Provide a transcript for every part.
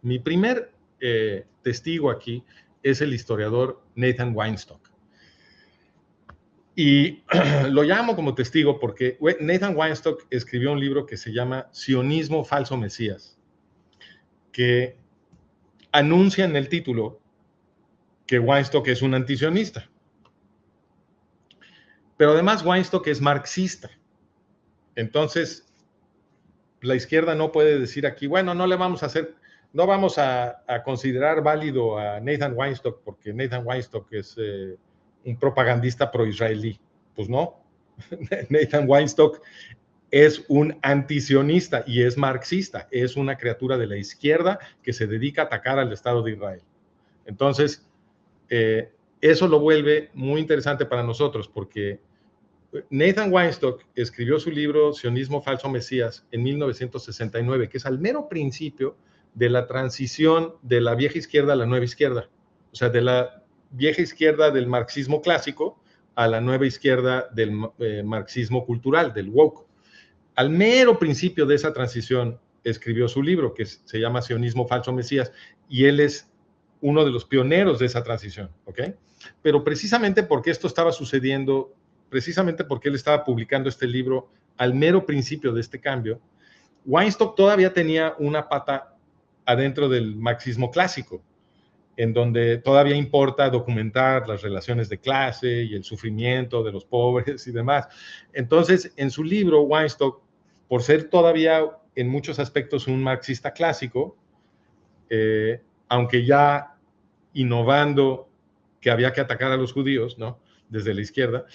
Mi primer testigo aquí es el historiador Nathan Weinstock. Y lo llamo como testigo porque Nathan Weinstock escribió un libro que se llama Sionismo Falso Mesías, que anuncia en el título que Weinstock es un antisionista. Pero además Weinstock es marxista. Entonces, la izquierda no puede decir aquí, bueno, no vamos a considerar válido a Nathan Weinstock porque Nathan Weinstock es un propagandista pro-israelí. Pues no, Nathan Weinstock es un antisionista y es marxista, es una criatura de la izquierda que se dedica a atacar al Estado de Israel. Entonces, eso lo vuelve muy interesante para nosotros porque Nathan Weinstock escribió su libro Sionismo Falso Mesías en 1969, que es al mero principio de la transición de la vieja izquierda a la nueva izquierda. O sea, de la vieja izquierda del marxismo clásico a la nueva izquierda del marxismo cultural, del woke. Al mero principio de esa transición escribió su libro, que se llama Sionismo Falso Mesías, y él es uno de los pioneros de esa transición, ¿ok? Pero precisamente porque esto estaba sucediendo, precisamente porque él estaba publicando este libro al mero principio de este cambio, Weinstock todavía tenía una pata adentro del marxismo clásico, en donde todavía importa documentar las relaciones de clase y el sufrimiento de los pobres y demás. Entonces, en su libro, Weinstock, por ser todavía en muchos aspectos un marxista clásico, aunque ya innovando que había que atacar a los judíos, ¿no? Desde la izquierda,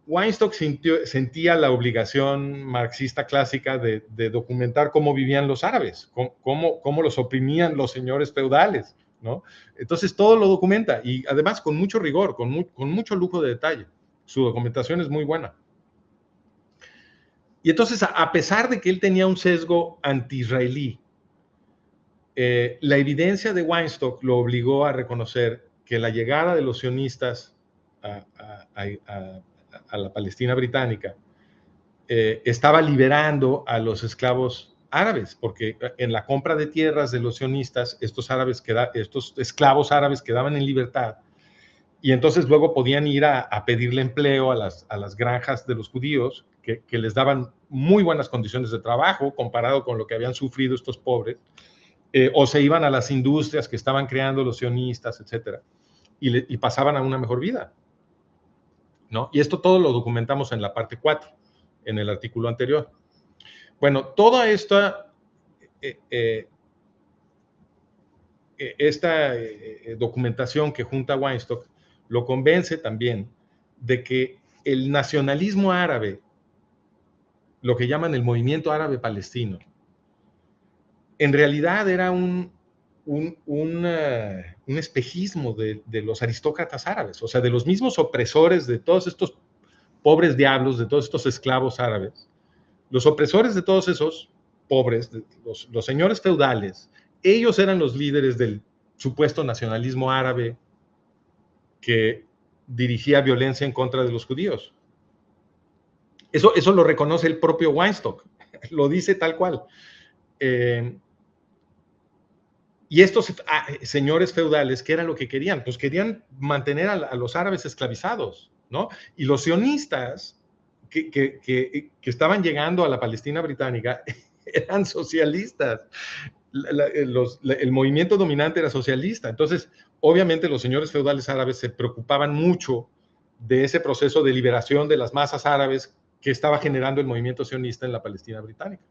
Weinstock sentía la obligación marxista clásica de documentar cómo vivían los árabes, cómo los oprimían los señores feudales, ¿no? Entonces todo lo documenta y además con mucho rigor, con mucho lujo de detalle. Su documentación es muy buena. Y entonces, a pesar de que él tenía un sesgo anti-israelí, la evidencia de Weinstock lo obligó a reconocer que la llegada de los sionistas a la Palestina británica estaba liberando a los esclavos árabes, porque en la compra de tierras de los sionistas, estos esclavos árabes quedaban en libertad y entonces luego podían ir a pedirle empleo a las granjas de los judíos, que les daban muy buenas condiciones de trabajo comparado con lo que habían sufrido estos pobres, o se iban a las industrias que estaban creando los sionistas, etcétera, y pasaban a una mejor vida, ¿no? Y esto todo lo documentamos en la parte 4, en el artículo anterior. Bueno, toda esta documentación que junta Weinstock lo convence también de que el nacionalismo árabe, lo que llaman el movimiento árabe palestino, en realidad era un espejismo de los aristócratas árabes, o sea, de los mismos opresores de todos estos pobres diablos, de todos estos esclavos árabes. Los opresores de todos esos pobres, los señores feudales, ellos eran los líderes del supuesto nacionalismo árabe que dirigía violencia en contra de los judíos. Eso lo reconoce el propio Weinstock, lo dice tal cual. Y estos señores feudales, ¿qué era lo que querían? Pues querían mantener a los árabes esclavizados, ¿no? Y los sionistas que estaban llegando a la Palestina británica eran socialistas. El movimiento dominante era socialista. Entonces, obviamente los señores feudales árabes se preocupaban mucho de ese proceso de liberación de las masas árabes que estaba generando el movimiento sionista en la Palestina británica.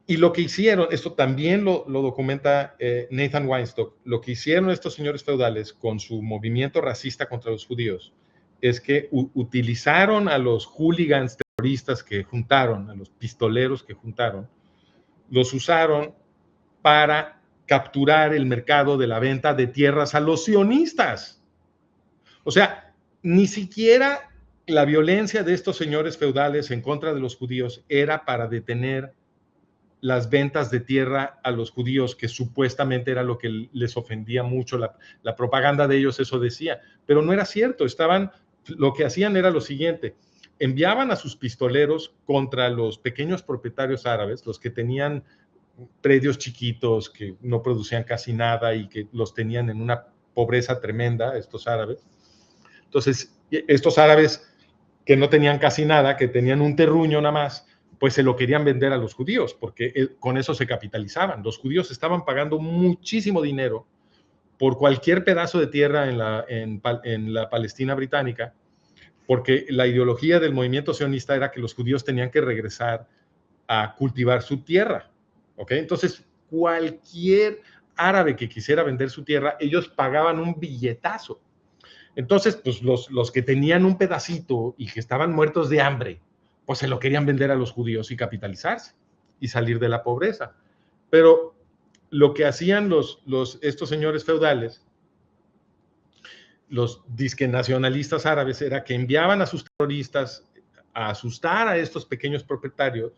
Y lo que hicieron, esto también lo documenta Nathan Weinstock, lo que hicieron estos señores feudales con su movimiento racista contra los judíos es que utilizaron a los hooligans terroristas que juntaron, a los pistoleros que juntaron, los usaron para capturar el mercado de la venta de tierras a los sionistas. O sea, ni siquiera la violencia de estos señores feudales en contra de los judíos era para detener las ventas de tierra a los judíos, que supuestamente era lo que les ofendía mucho, la propaganda de ellos eso decía, pero no era cierto, lo que hacían era lo siguiente: enviaban a sus pistoleros contra los pequeños propietarios árabes, los que tenían predios chiquitos, que no producían casi nada y que los tenían en una pobreza tremenda, estos árabes. Entonces, estos árabes que no tenían casi nada, que tenían un terruño nada más, pues se lo querían vender a los judíos, porque con eso se capitalizaban. Los judíos estaban pagando muchísimo dinero por cualquier pedazo de tierra en la Palestina británica, porque la ideología del movimiento sionista era que los judíos tenían que regresar a cultivar su tierra. ¿Ok? Entonces, cualquier árabe que quisiera vender su tierra, ellos pagaban un billetazo. Entonces, pues los que tenían un pedacito y que estaban muertos de hambre, pues se lo querían vender a los judíos y capitalizarse y salir de la pobreza. Pero lo que hacían estos señores feudales, los disque nacionalistas árabes, era que enviaban a sus terroristas a asustar a estos pequeños propietarios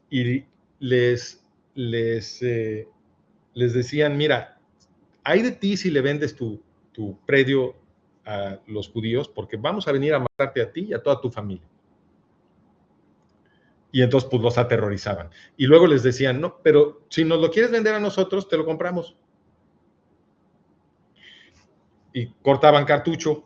y les decían, mira, hay de ti si le vendes tu predio a los judíos, porque vamos a venir a matarte a ti y a toda tu familia. Y entonces pues los aterrorizaban. Y luego les decían, no, pero si nos lo quieres vender a nosotros, te lo compramos. Y cortaban cartucho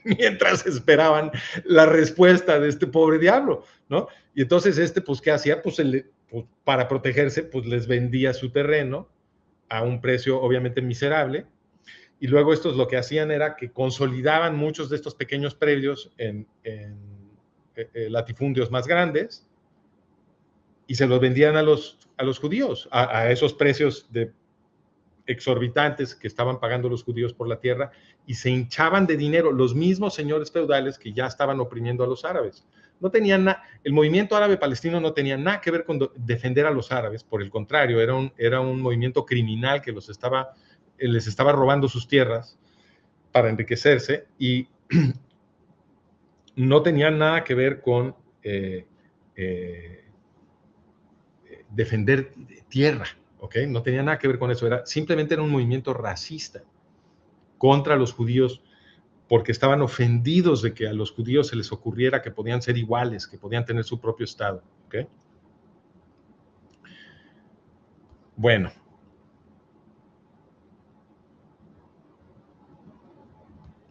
mientras esperaban la respuesta de este pobre diablo, ¿no? Y entonces pues, ¿qué hacía? Pues, pues para protegerse, pues les vendía su terreno a un precio obviamente miserable, y luego estos lo que hacían era que consolidaban muchos de estos pequeños predios en latifundios más grandes y se los vendían a los judíos, a esos precios exorbitantes que estaban pagando los judíos por la tierra, y se hinchaban de dinero los mismos señores feudales que ya estaban oprimiendo a los árabes. No tenían el movimiento árabe palestino no tenía nada que ver con defender a los árabes, por el contrario, era un movimiento criminal que les estaba robando sus tierras para enriquecerse, y no tenían nada que ver con defender tierra, ¿ok? No tenía nada que ver con eso, simplemente era un movimiento racista contra los judíos, porque estaban ofendidos de que a los judíos se les ocurriera que podían ser iguales, que podían tener su propio estado, ¿ok? Bueno.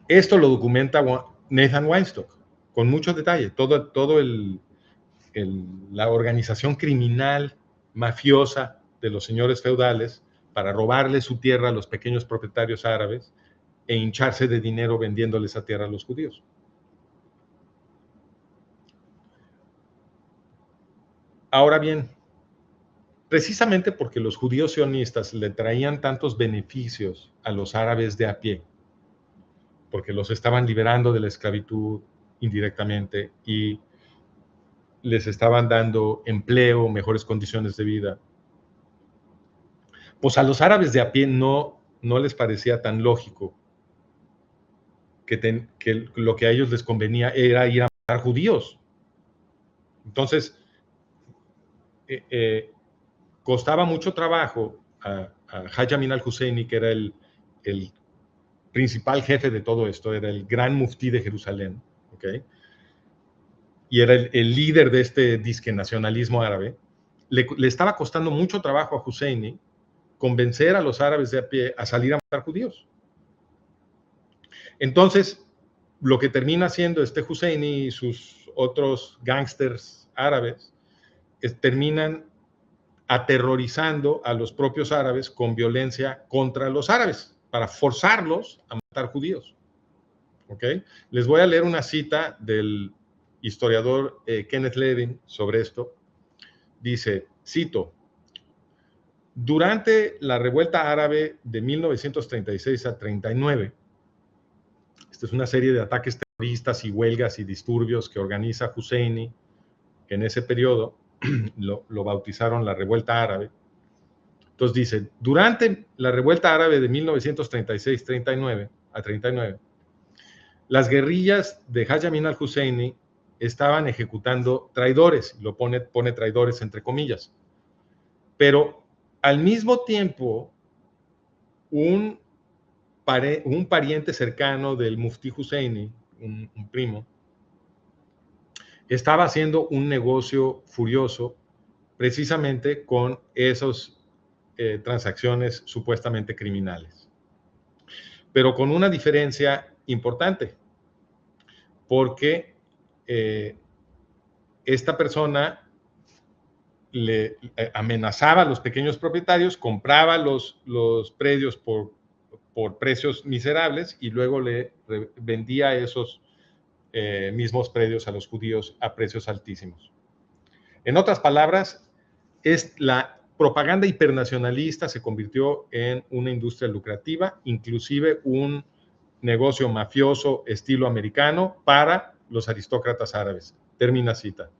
Esto lo documenta Nathan Weinstock con mucho detalle, todo la organización criminal mafiosa de los señores feudales para robarle su tierra a los pequeños propietarios árabes e hincharse de dinero vendiéndole esa tierra a los judíos. Ahora bien, precisamente porque los judíos sionistas le traían tantos beneficios a los árabes de a pie, porque los estaban liberando de la esclavitud indirectamente y les estaban dando empleo, mejores condiciones de vida, pues a los árabes de a pie no les parecía tan lógico que lo que a ellos les convenía era ir a matar judíos. Entonces, costaba mucho trabajo a Haj Amin al-Husseini, que era el principal jefe de todo esto, era el gran muftí de Jerusalén, ¿ok? Y era el líder de este disque nacionalismo árabe. Le estaba costando mucho trabajo a Husseini convencer a los árabes de a pie a salir a matar judíos. Entonces, lo que termina haciendo este Husseini y sus otros gángsters árabes terminan aterrorizando a los propios árabes con violencia contra los árabes para forzarlos a matar judíos. ¿Ok? Les voy a leer una cita del historiador Kenneth Levin sobre esto. Dice, cito, durante la revuelta árabe de 1936 a 39, esta es una serie de ataques terroristas y huelgas y disturbios que organiza Husseini, que en ese periodo lo bautizaron la revuelta árabe. Entonces dice, durante la revuelta árabe de 1936 a 39, las guerrillas de Haj Amin al-Husseini estaban ejecutando traidores, lo pone traidores entre comillas, pero al mismo tiempo un pariente cercano del muftí Husseini, un primo, estaba haciendo un negocio furioso precisamente con esas transacciones supuestamente criminales. Pero con una diferencia importante, porque esta persona le amenazaba a los pequeños propietarios, compraba los predios por precios miserables y luego le vendía esos mismos predios a los judíos a precios altísimos. En otras palabras, la propaganda hipernacionalista se convirtió en una industria lucrativa, inclusive un negocio mafioso estilo americano para los aristócratas árabes. Termina cita.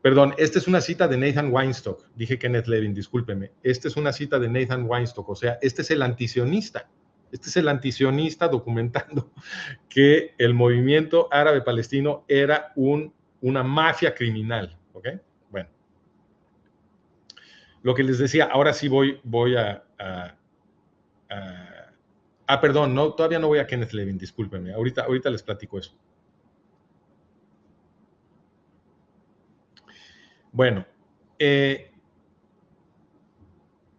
Perdón, esta es una cita de Nathan Weinstock. Dije Kenneth Levin, discúlpeme. Esta es una cita de Nathan Weinstock, o sea, este es el antisionista. Este es el antisionista documentando que el movimiento árabe palestino era una mafia criminal. ¿Ok? Bueno. Lo que les decía, ahora sí voy perdón, no, todavía no voy a Kenneth Levin, discúlpenme. Ahorita les platico eso. Bueno,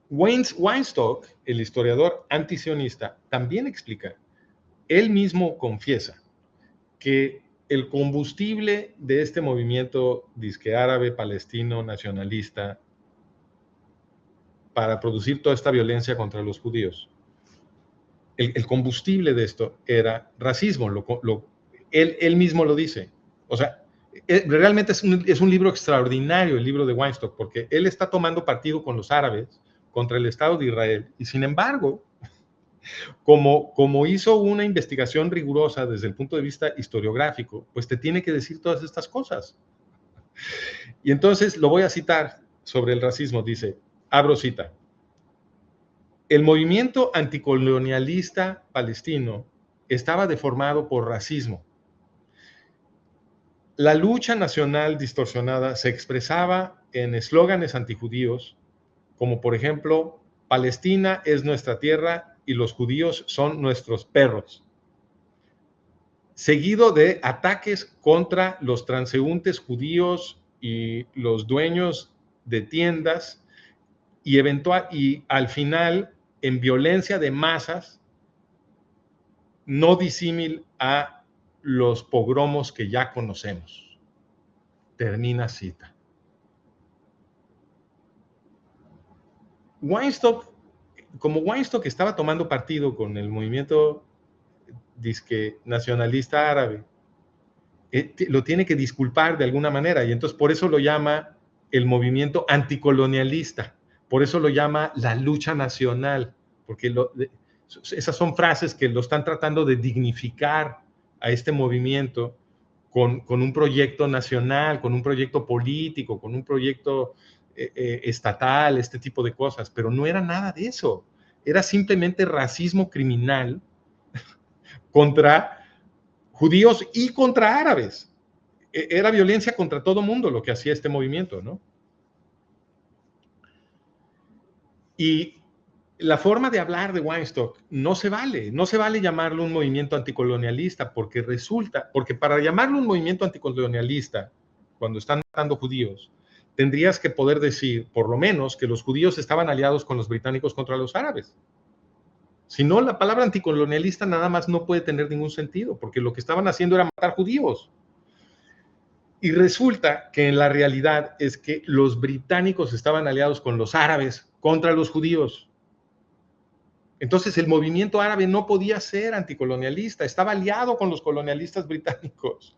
Weinstock, el historiador antisionista, también explica, él mismo confiesa que el combustible de este movimiento disque árabe, palestino, nacionalista, para producir toda esta violencia contra los judíos, el combustible de esto era racismo, él mismo lo dice. O sea, realmente es un libro extraordinario, el libro de Weinstock, porque él está tomando partido con los árabes contra el Estado de Israel, y sin embargo, como hizo una investigación rigurosa desde el punto de vista historiográfico, pues te tiene que decir todas estas cosas. Y entonces lo voy a citar sobre el racismo, dice, abro cita, el movimiento anticolonialista palestino estaba deformado por racismo. La lucha nacional distorsionada se expresaba en eslóganes antijudíos, como por ejemplo, Palestina es nuestra tierra y los judíos son nuestros perros, seguido de ataques contra los transeúntes judíos y los dueños de tiendas y al final en violencia de masas no disímil a los pogromos que ya conocemos. Termina cita. Como Weinstock estaba tomando partido con el movimiento disque nacionalista árabe, lo tiene que disculpar de alguna manera, y entonces por eso lo llama el movimiento anticolonialista, por eso lo llama la lucha nacional, porque esas son frases que lo están tratando de dignificar a este movimiento con un proyecto nacional, con un proyecto político, con un proyecto estatal, este tipo de cosas, pero no era nada de eso, era simplemente racismo criminal contra judíos y contra árabes. Era violencia contra todo mundo lo que hacía este movimiento, ¿no? Y la forma de hablar de Weinstock no se vale llamarlo un movimiento anticolonialista, porque para llamarlo un movimiento anticolonialista, cuando están matando judíos, tendrías que poder decir, por lo menos, que los judíos estaban aliados con los británicos contra los árabes. Si no, la palabra anticolonialista nada más no puede tener ningún sentido, porque lo que estaban haciendo era matar judíos. Y resulta que en la realidad es que los británicos estaban aliados con los árabes contra los judíos. Entonces el movimiento árabe no podía ser anticolonialista, estaba aliado con los colonialistas británicos.